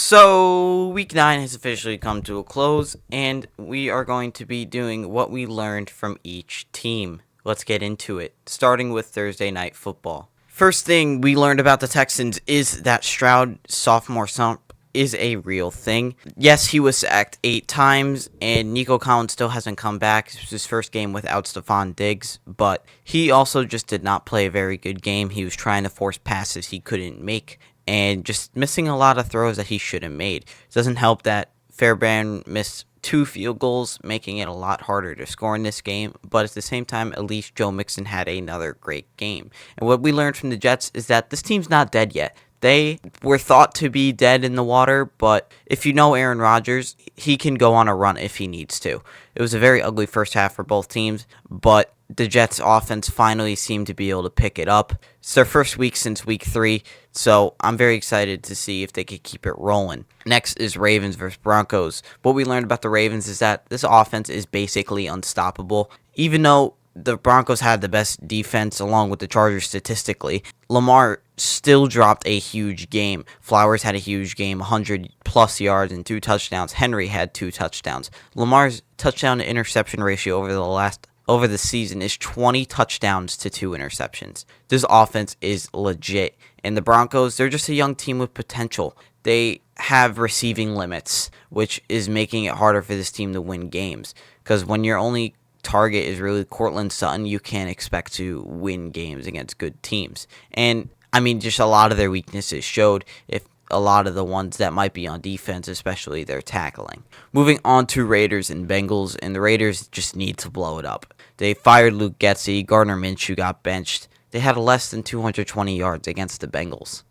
So, week 9 has officially come to a close, and we are going to be doing what we learned from each team. Let's get into it, starting with Thursday Night Football. First thing we learned about the Texans is that Stroud sophomore slump is a real thing. Yes, he was sacked 8 times, and Nico Collins still hasn't come back. It was his first game without Stephon Diggs, but he also just did not play a very good game. He was trying to force passes he couldn't make, and just missing a lot of throws that he should have made. It doesn't help that Fairbairn missed 2 field goals, making it a lot harder to score in this game, but at the same time, at least Joe Mixon had another great game. And what we learned from the Jets is that this team's not dead yet. They were thought to be dead in the water, but if you know Aaron Rodgers, he can go on a run if he needs to. It was a very ugly first half for both teams, but the Jets' offense finally seemed to be able to pick it up. It's their first week since week 3, so I'm very excited to see if they could keep it rolling. Next is Ravens versus Broncos. What we learned about the Ravens is that this offense is basically unstoppable. Even though the Broncos had the best defense along with the Chargers statistically, Lamar still dropped a huge game. Flowers had a huge game, 100-plus yards and 2 touchdowns. Henry had 2 touchdowns. Lamar's touchdown to interception ratio over the season is 20 touchdowns to 2 interceptions. This offense is legit. And the Broncos, they're just a young team with potential. They have receiving limits, which is making it harder for this team to win games. Because when your only target is really Cortland Sutton, you can't expect to win games against good teams. And, just a lot of their weaknesses showed, if a lot of the ones that might be on defense, especially their tackling. Moving on to Raiders and Bengals, and the Raiders just need to blow it up. They fired Luke Getsy, Gardner Minshew got benched. They had less than 220 yards against the Bengals.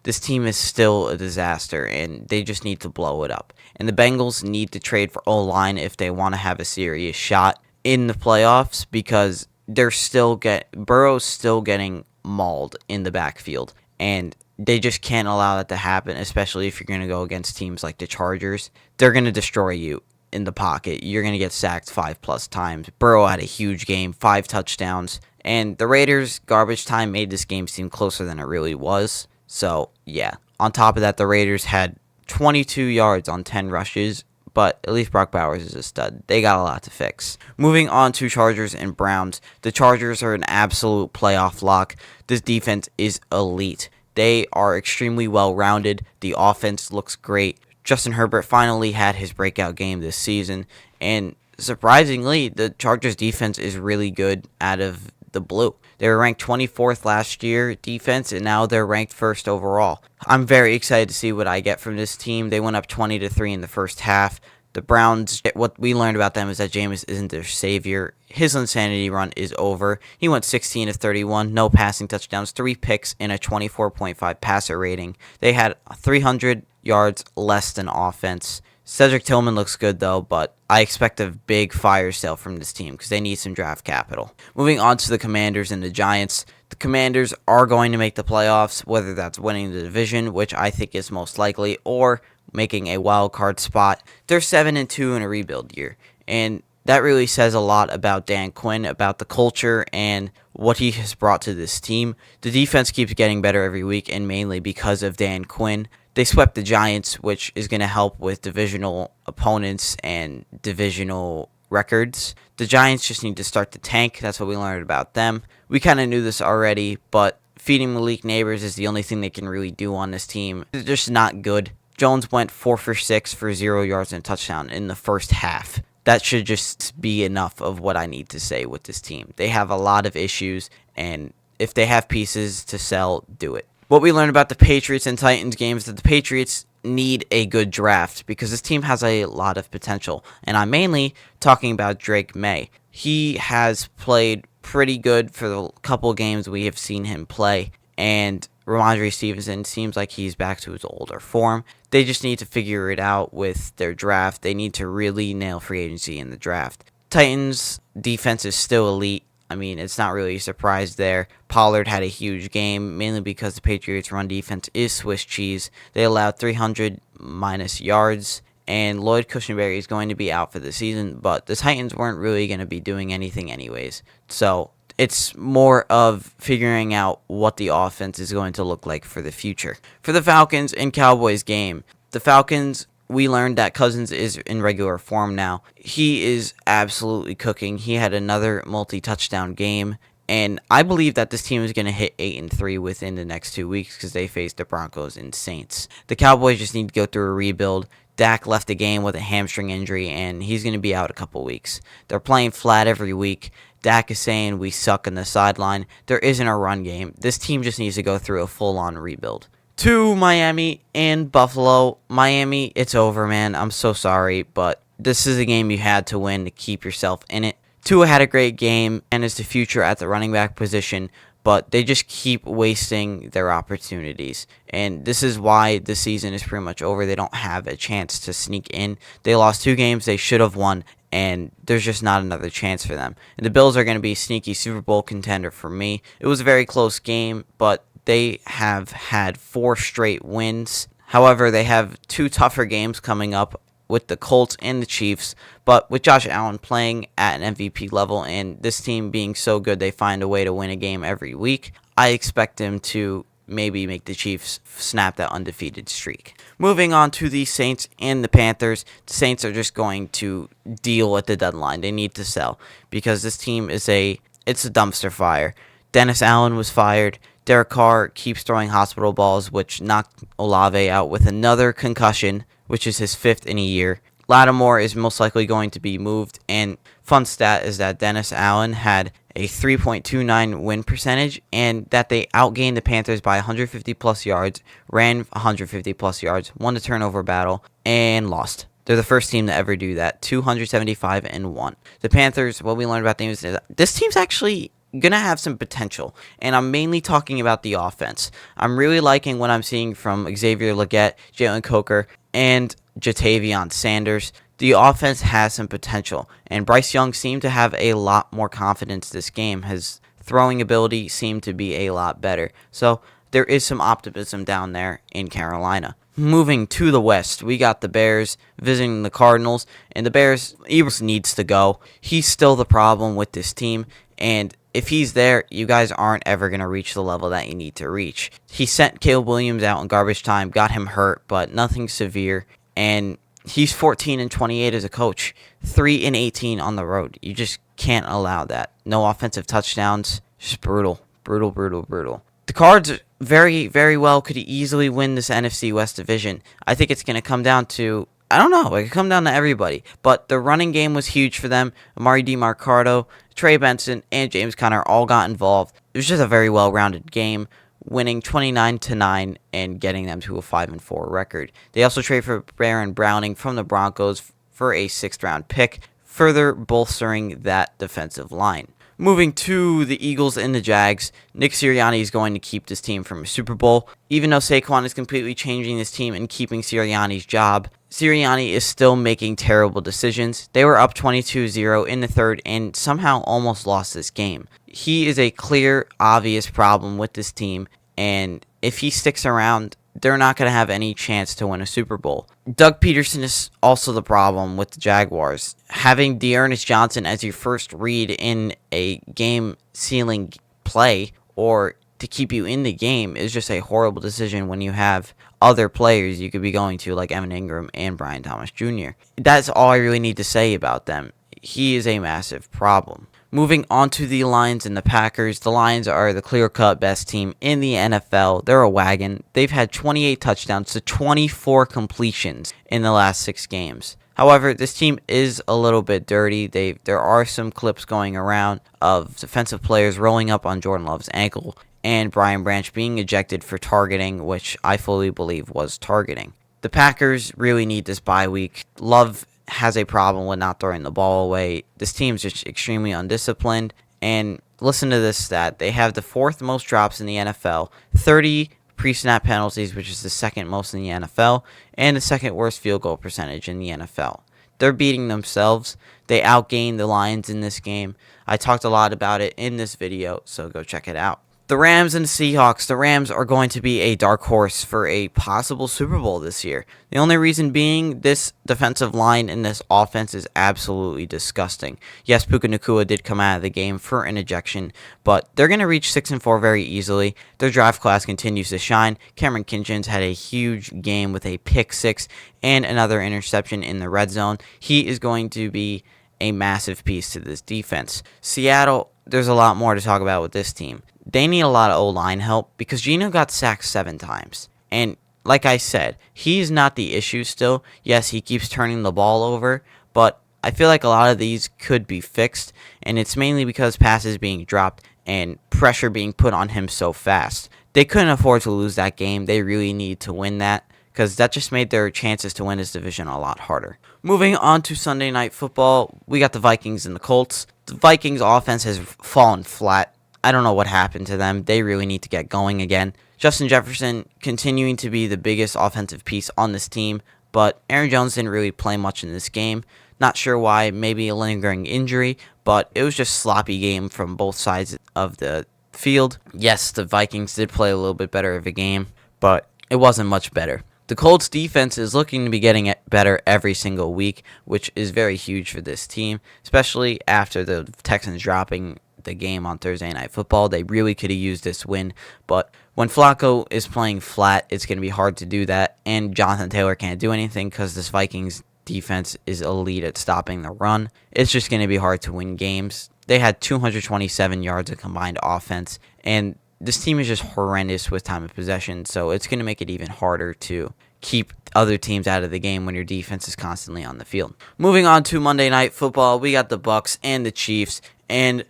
This team is still a disaster, and they just need to blow it up. And the Bengals need to trade for O-line if they want to have a serious shot in the playoffs, because Burrow's still getting mauled in the backfield, and they just can't allow that to happen, especially if you're going to go against teams like the Chargers. They're going to destroy you in the pocket. You're going to get sacked 5+ times. Burrow had a huge game, 5 touchdowns, and the Raiders' garbage time made this game seem closer than it really was. So, yeah. On top of that, the Raiders had 22 yards on 10 rushes, but at least Brock Bowers is a stud. They got a lot to fix. Moving on to Chargers and Browns. The Chargers are an absolute playoff lock. This defense is elite. They are extremely well-rounded. The offense looks great. Justin Herbert finally had his breakout game this season, and surprisingly, the Chargers defense is really good out of the blue. They were ranked 24th last year defense, and now they're ranked 1st overall. I'm very excited to see what I get from this team. They went up 20-3 in the first half. The Browns, what we learned about them is that Jameis isn't their savior. His insanity run is over. He went 16-31, no passing touchdowns, 3 picks, and a 24.5 passer rating. They had 300 yards less than offense. Cedric Tillman looks good, though, but I expect a big fire sale from this team because they need some draft capital. Moving on to the Commanders and the Giants. The Commanders are going to make the playoffs, whether that's winning the division, which I think is most likely, or making a wild card spot. They're 7-2 in a rebuild year, and that really says a lot about Dan Quinn, about the culture, and what he has brought to this team. The defense keeps getting better every week, and mainly because of Dan Quinn. They swept the Giants, which is going to help with divisional opponents and divisional records. The Giants just need to start to tank. That's what we learned about them. We kind of knew this already, but feeding Malik Neighbors is the only thing they can really do on this team. They're just not good. Jones went 4 for 6 for 0 yards and a touchdown in the first half. That should just be enough of what I need to say with this team. They have a lot of issues, and if they have pieces to sell, do it. What we learned about the Patriots and Titans games is that the Patriots need a good draft because this team has a lot of potential. And I'm mainly talking about Drake May. He has played pretty good for the couple games we have seen him play. And Ramondre Stevenson seems like he's back to his older form. They just need to figure it out with their draft. They need to really nail free agency in the draft. Titans' defense is still elite. It's not really a surprise there. Pollard had a huge game, mainly because the Patriots' run defense is Swiss cheese. They allowed 300 minus yards, and Lloyd Cushenberry is going to be out for the season, but the Titans weren't really going to be doing anything anyways. So it's more of figuring out what the offense is going to look like for the future. For the Falcons and Cowboys game, The Falcons, we learned that Cousins is in regular form now. He is absolutely cooking. He had another multi-touchdown game. And I believe that this team is going to hit 8-3 within the next 2 weeks because they face the Broncos and Saints. The Cowboys just need to go through a rebuild. Dak left the game with a hamstring injury, and he's going to be out a couple weeks. They're playing flat every week. Dak is saying we suck on the sideline. There isn't a run game. This team just needs to go through a full-on rebuild. To Miami and Buffalo. Miami, it's over, man. I'm so sorry, but this is a game you had to win to keep yourself in it. Tua had a great game and is the future at the running back position, but they just keep wasting their opportunities. And this is why the season is pretty much over. They don't have a chance to sneak in. They lost 2 games they should have won, and there's just not another chance for them. And the Bills are going to be a sneaky Super Bowl contender for me. It was a very close game, but they have had 4 straight wins. However, they have 2 tougher games coming up with the Colts and the Chiefs, but with Josh Allen playing at an MVP level and this team being so good they find a way to win a game every week, I expect him to maybe make the Chiefs snap that undefeated streak. Moving on to the Saints and the Panthers, the Saints are just going to deal at the deadline. They need to sell because this team it's a dumpster fire. Dennis Allen was fired. Derek Carr keeps throwing hospital balls, which knocked Olave out with another concussion, which is his 5th in a year. Lattimore is most likely going to be moved, and fun stat is that Dennis Allen had a 3.29 win percentage, and that they outgained the Panthers by 150 plus yards, ran 150 plus yards, won the turnover battle, and lost. They're the first team to ever do that, 275-1. The Panthers, what we learned about them is that this team's actually going to have some potential, and I'm mainly talking about the offense. I'm really liking what I'm seeing from Xavier Legette, Jalen Coker, and Jatavion Sanders. The offense has some potential, and Bryce Young seemed to have a lot more confidence this game. His throwing ability seemed to be a lot better. So there is some optimism down there in Carolina. Moving to the West, we got the Bears visiting the Cardinals, and the Bears, Eberflus needs to go. He's still the problem with this team, and if he's there, you guys aren't ever going to reach the level that you need to reach. He sent Caleb Williams out in garbage time, got him hurt, but nothing severe, and he's 14-28 as a coach, 3-18 on the road. You just can't allow that. No offensive touchdowns, just brutal. The Cards very, very well could easily win this NFC West division. I think it's going to come down to, I don't know, it could come down to everybody. But the running game was huge for them. Amari DiMarcardo, Trey Benson, and James Conner all got involved. It was just a very well-rounded game, winning 29-9 and getting them to a 5-4 record. They also traded for Baron Browning from the Broncos for a 6th-round pick, further bolstering that defensive line. Moving to the Eagles and the Jags, Nick Sirianni is going to keep this team from a Super Bowl. Even though Saquon is completely changing this team and keeping Sirianni's job, Sirianni is still making terrible decisions. They were up 22-0 in the 3rd and somehow almost lost this game. He is a clear, obvious problem with this team, and if he sticks around, they're not going to have any chance to win a Super Bowl. Doug Peterson is also the problem with the Jaguars. Having Dearness Johnson as your first read in a game-sealing play or to keep you in the game is just a horrible decision when you have other players you could be going to like Evan Ingram and Brian Thomas Jr. That's all I really need to say about them. He is a massive problem. Moving on to the Lions and the Packers. The Lions are the clear-cut best team in the NFL. They're a wagon. They've had 28 touchdowns to 24 completions in the last 6 games. However, this team is a little bit dirty. There are some clips going around of defensive players rolling up on Jordan Love's ankle and Brian Branch being ejected for targeting, which I fully believe was targeting. The Packers really need this bye week. Love has a problem with not throwing the ball away. This team's just extremely undisciplined. And listen to this stat. They have the 4th most drops in the NFL, 30 pre-snap penalties, which is the 2nd most in the NFL, and the 2nd worst field goal percentage in the NFL. They're beating themselves. They outgained the Lions in this game. I talked a lot about it in this video, so go check it out. The Rams and the Seahawks. The Rams are going to be a dark horse for a possible Super Bowl this year. The only reason being this defensive line and this offense is absolutely disgusting. Yes, Puka Nacua did come out of the game for an ejection, but they're going to reach 6-4 very easily. Their draft class continues to shine. Cameron Kinchins had a huge game with a pick six and another interception in the red zone. He is going to be a massive piece to this defense. Seattle, there's a lot more to talk about with this team. They need a lot of O-line help because Geno got sacked 7 times. And like I said, he's not the issue still. Yes, he keeps turning the ball over, but I feel like a lot of these could be fixed, and it's mainly because passes being dropped and pressure being put on him so fast. They couldn't afford to lose that game. They really need to win that because that just made their chances to win this division a lot harder. Moving on to Sunday Night Football, we got the Vikings and the Colts. The Vikings offense has fallen flat. I don't know what happened to them. They really need to get going again. Justin Jefferson continuing to be the biggest offensive piece on this team, but Aaron Jones didn't really play much in this game. Not sure why, maybe a lingering injury, but it was just a sloppy game from both sides of the field. Yes, the Vikings did play a little bit better of a game, but it wasn't much better. The Colts defense is looking to be getting it better every single week, which is very huge for this team, especially after the Texans dropping the game on Thursday Night Football. They really could have used this win, but when Flacco is playing flat, it's going to be hard to do that, and Jonathan Taylor can't do anything because this Vikings defense is elite at stopping the run. It's just going to be hard to win games. They had 227 yards of combined offense, and this team is just horrendous with time of possession, so it's going to make it even harder to keep other teams out of the game when your defense is constantly on the field. Moving on to Monday Night Football, we got the Bucs and the Chiefs, and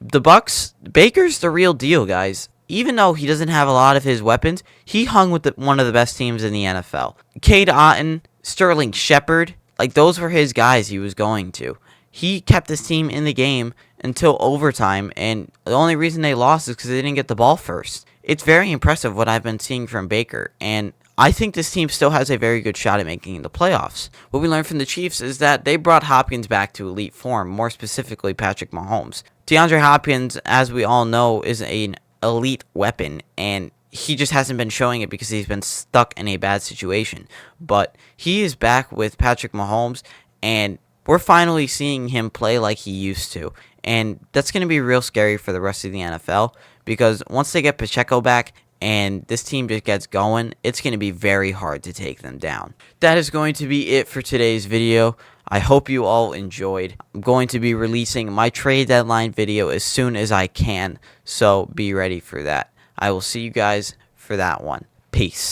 the Bucs, Baker's the real deal, guys. Even though he doesn't have a lot of his weapons, he hung with one of the best teams in the NFL. Cade Otton, Sterling Shepard, like those were his guys he was going to. He kept this team in the game until overtime, and the only reason they lost is because they didn't get the ball first. It's very impressive what I've been seeing from Baker, and I think this team still has a very good shot at making the playoffs. What we learned from the Chiefs is that they brought Hopkins back to elite form, more specifically Patrick Mahomes. DeAndre Hopkins, as we all know, is an elite weapon, and he just hasn't been showing it because he's been stuck in a bad situation. But he is back with Patrick Mahomes, and we're finally seeing him play like he used to. And that's going to be real scary for the rest of the NFL because once they get Pacheco back and this team just gets going, it's going to be very hard to take them down. That is going to be it for today's video. I hope you all enjoyed. I'm going to be releasing my trade deadline video as soon as I can, so be ready for that. I will see you guys for that one. Peace.